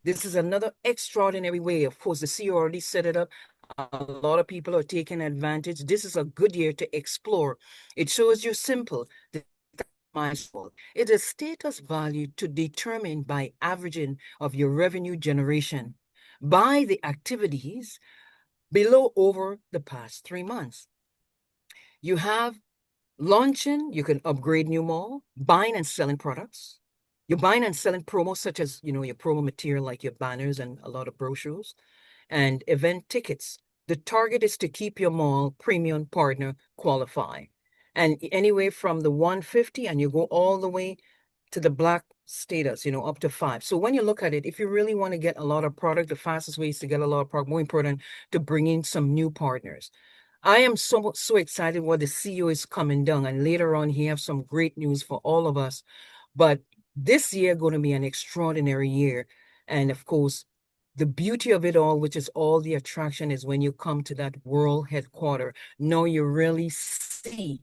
this is another extraordinary way. Of course, the CEO already set it up. A lot of people are taking advantage. This is a good year to explore. It shows you simple. It is status value to determine by averaging of your revenue generation by the activities below over the past 3 months. You have launching, you can upgrade new mall, buying and selling products. You're buying and selling promos such as, your promo material like your banners and a lot of brochures and event tickets. The target is to keep your mall premium partner qualify. And anyway, from the 150 and you go all the way to the black status, up to 5. So when you look at it, if you really want to get a lot of product, the fastest way is to get a lot of product, more important, to bring in some new partners. I am so excited what the CEO is coming down, and later on he has some great news for all of us. But this year going to be an extraordinary year, and of course, the beauty of it all, which is all the attraction, is when you come to that world headquarters. Now you really see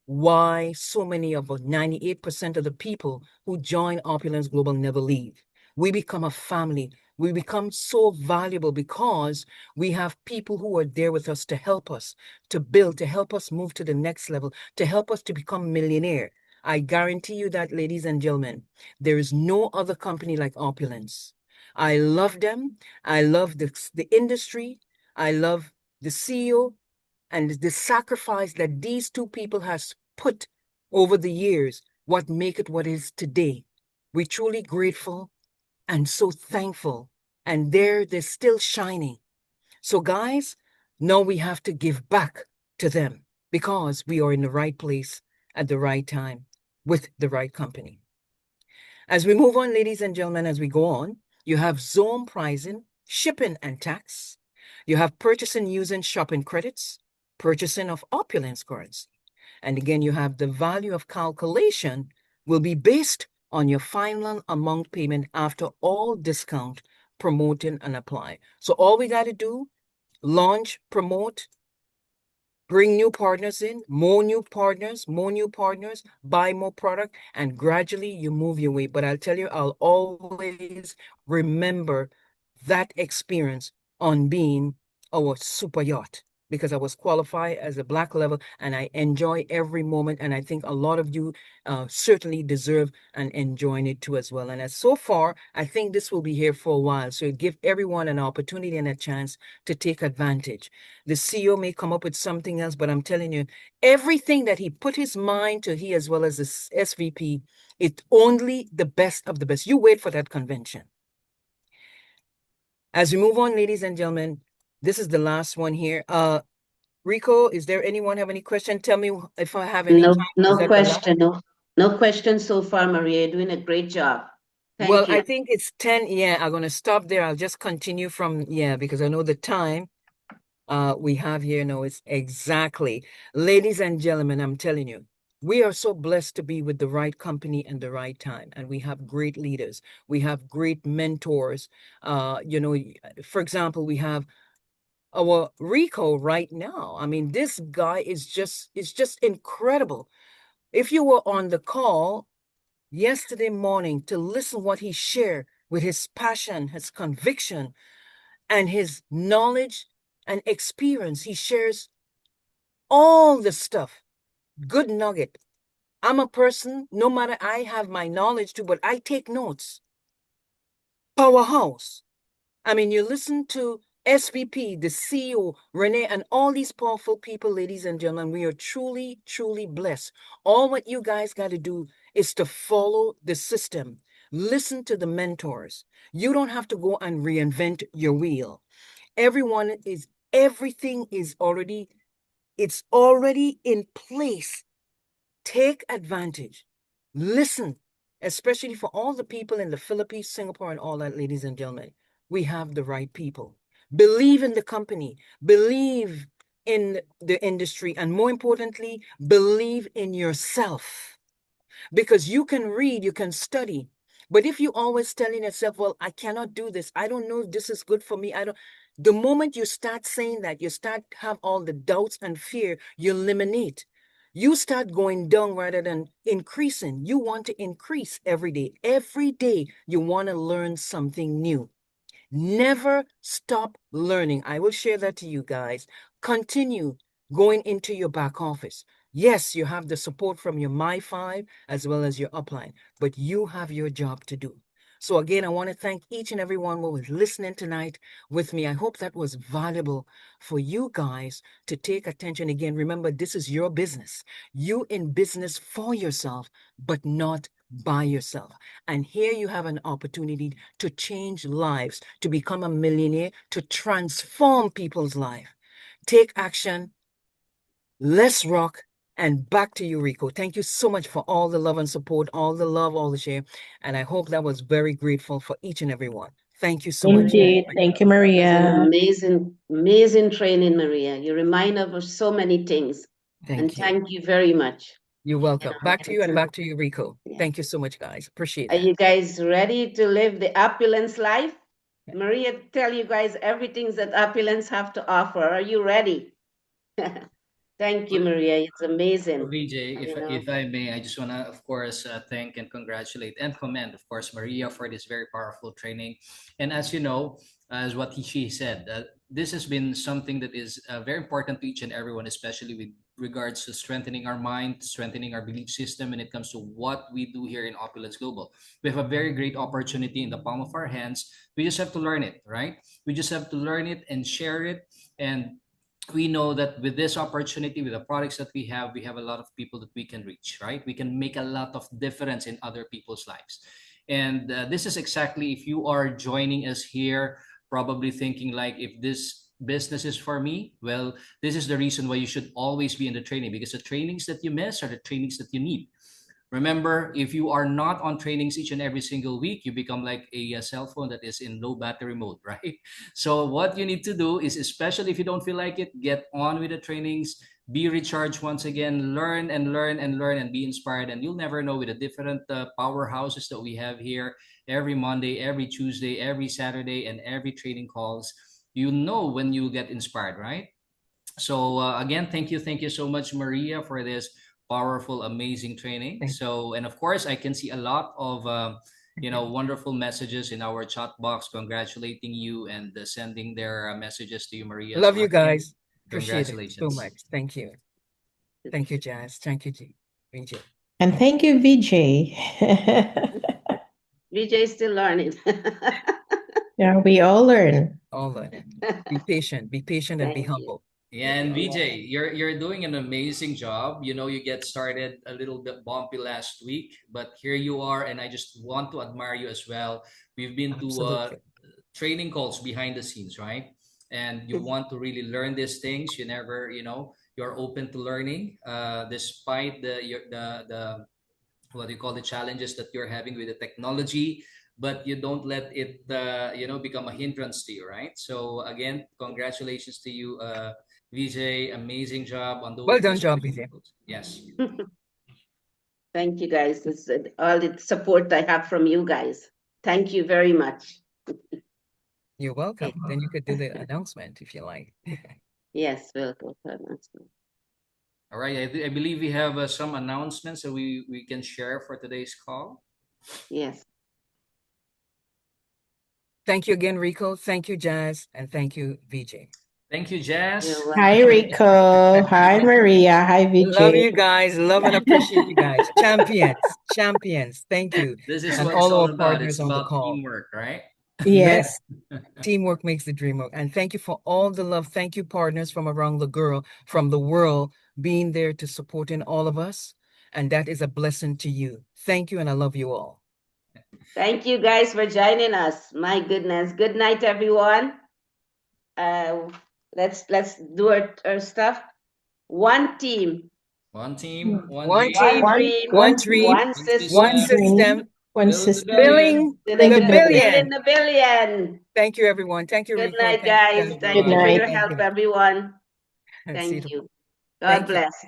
why so many of 98% of the people who join Opulence Global never leave. We become a family. We become so valuable because we have people who are there with us to help us, to build, to help us move to the next level, to help us to become millionaire. I guarantee you that, ladies and gentlemen, there is no other company like Opulence. I love them. I love the industry. I love the CEO and the sacrifice that these two people has put over the years, what make it what it is today. We're truly grateful and so thankful. And they're still shining. So guys, now we have to give back to them because we are in the right place at the right time with the right company. As we move on, ladies and gentlemen, as we go on, you have zone pricing, shipping and tax. You have purchasing using shopping credits, purchasing of opulence cards. And again, you have the value of calculation will be based on your final amount payment after all discount, promoting and apply. So all we got to do, launch, promote, bring new partners in, more new partners, buy more product, and gradually you move your way. But I'll tell you, I'll always remember that experience on being our super yacht. because I was qualified as a black level, and I enjoy every moment. And I think a lot of you certainly deserve and enjoying it too as well. And as so far, I think this will be here for a while. So give everyone an opportunity and a chance to take advantage. The CEO may come up with something else, but I'm telling you, everything that he put his mind to, he as well as the SVP, it's only the best of the best. You wait for that convention. As we move on, ladies and gentlemen, this is the last one here. Rico, is there anyone have any question? Tell me if I have any time. Is
No
that the last?
question. No question so far, Maria. You're doing a great job.
Well,
Thank you.
I think it's 10. Yeah, I'm going to stop there. I'll just continue from, yeah, because I know the time we have here now is exactly. Ladies and gentlemen, I'm telling you, we are so blessed to be with the right company and the right time. And we have great leaders. We have great mentors. You know, for example, we have our Rico right now. I mean, this guy is just incredible. If you were on the call yesterday morning to listen what he shared with his passion, his conviction, and his knowledge and experience, he shares all the stuff. Good nugget. I'm a person, no matter, I have my knowledge too, but I take notes. Powerhouse. I mean, you listen to SVP, the CEO, Renee, and all these powerful people, ladies and gentlemen. We are truly, truly blessed. All what you guys got to do is to follow the system. Listen to the mentors. You don't have to go and reinvent your wheel. Everything is already, it's already in place. Take advantage. Listen, especially for all the people in the Philippines, Singapore, and all that, ladies and gentlemen. We have the right people. Believe in the company, believe in the industry, and more importantly, believe in yourself. Because you can read, you can study. But if you always telling yourself, well, I cannot do this, I don't know if this is good for me, I don't. The moment you start saying that, you start have all the doubts and fear, you eliminate. You start going down rather than increasing. You want to increase every day. Every day you want to learn something new. Never stop learning. I will share that to you guys. Continue going into your back office. Yes, you have the support from your My5 as well as your upline, but you have your job to do. So again, I want to thank each and every one who was listening tonight with me. I hope that was valuable for you guys to take attention. Again, remember, this is your business. You in business for yourself, but not by yourself. And here you have an opportunity to change lives, to become a millionaire, to transform people's life. Take action. Let's rock. And back to you, Rico. Thank you so much for all the love and support, all the love, all the share. And I hope that was very grateful for each and every one. Thank you so much.
Thank you,
It was an
Maria.
amazing training, Maria. You remind us of so many things. And
Thank you.
thank you very much.
You're welcome. Back to you and
it's-
back to you, Rico.
Yeah.
Thank you so much, guys. Appreciate
Are
that.
you guys ready to live the opulence life? Maria, tell you guys everything that opulence have to offer. Are you ready? Thank you, Maria. It's amazing.
VJ,
You know.
if I may, I just want to, of course, thank and congratulate and commend, of course, Maria for this very powerful training. And as you know, as what she said, this has been something that is very important to each and everyone, especially with regards to strengthening our mind, strengthening our belief system when it comes to what we do here in Opulence Global. We have a very great opportunity in the palm of our hands. We just have to learn it, right? We just have to learn it and share it. And we know that with this opportunity, with the products that we have a lot of people that we can reach, right? We can make a lot of difference in other people's lives. And this is exactly, if you are joining us here probably thinking like, if this business is for me, well, this is the reason why you should always be in the training, because the trainings that you miss are the trainings that you need. Remember, if you are not on trainings each and every single week, you become like a cell phone that is in low battery mode, right? So what you need to do is, especially if you don't feel like it, get on with the trainings, be recharged once again, learn and learn and learn and be inspired. And you'll never know, with the different powerhouses that we have here every Monday, every Tuesday, every Saturday, and every training calls, you know when you get inspired, right? So again, thank you so much, Maria, for this powerful, amazing training. So, and of course, I can see a lot of wonderful messages in our chat box, congratulating you and sending their messages to you, Maria.
Love
So
you
again,
guys. Appreciate it so
Congratulations.
much. Thank you. Thank you, Jazz. Thank you, VJ.
And thank you, VJ.
VJ is still learning.
Yeah, we all learn.
All learning. Be patient and be
Thank you.
humble.
And
Yeah.
VJ, you're doing an amazing job. You know, you get started a little bit bumpy last week, but here you are, and I just want to admire you as well. We've been to
Absolutely.
training calls behind the scenes, right? And you want to really learn these things. You never, you're open to learning, despite the what do you call the challenges that you're having with the technology, but you don't let it become a hindrance to you, right? So again, congratulations to you, VJ. Amazing job on
Well done
those
job,
training
VJ.
calls. Yes.
Thank you, guys. It's all the support I have from you guys. Thank you very much.
You're welcome. Then you could do the announcement if you like.
Yes, we'll go to announcement.
All right. I believe we have some announcements that we can share for today's call.
Yes.
Thank you again, Rico. Thank you, Jazz. And thank you, VJ.
Thank you, Jazz.
You're
Hi,
welcome.
Rico. Hi, Maria. Hi, VJ.
Love you guys. Love and appreciate you guys. Champions. Champions. Thank you.
This is
And
what it's
all
all
our
about.
partners
It's
on the
about
call.
teamwork, right?
Yes.
Teamwork makes the dream work. And thank you for all the love. Thank you, partners from around from the world, being there to supporting all of us. And that is a blessing to you. Thank you, and I love you all.
Thank you guys for joining us. My goodness. Good night, everyone. Let's do our stuff. One team.
One team, one
One
dream,
team, one dream,
one system.
one system,
One
build the
system.
billion.
building the billion.
The billion.
Thank you, everyone. Thank you,
Good
Rico.
night,
Thank you,
guys.
Jazz.
Thank
Good
you for
night.
your help, everyone.
And see
Thank
you
you.
Thank
God
you.
bless.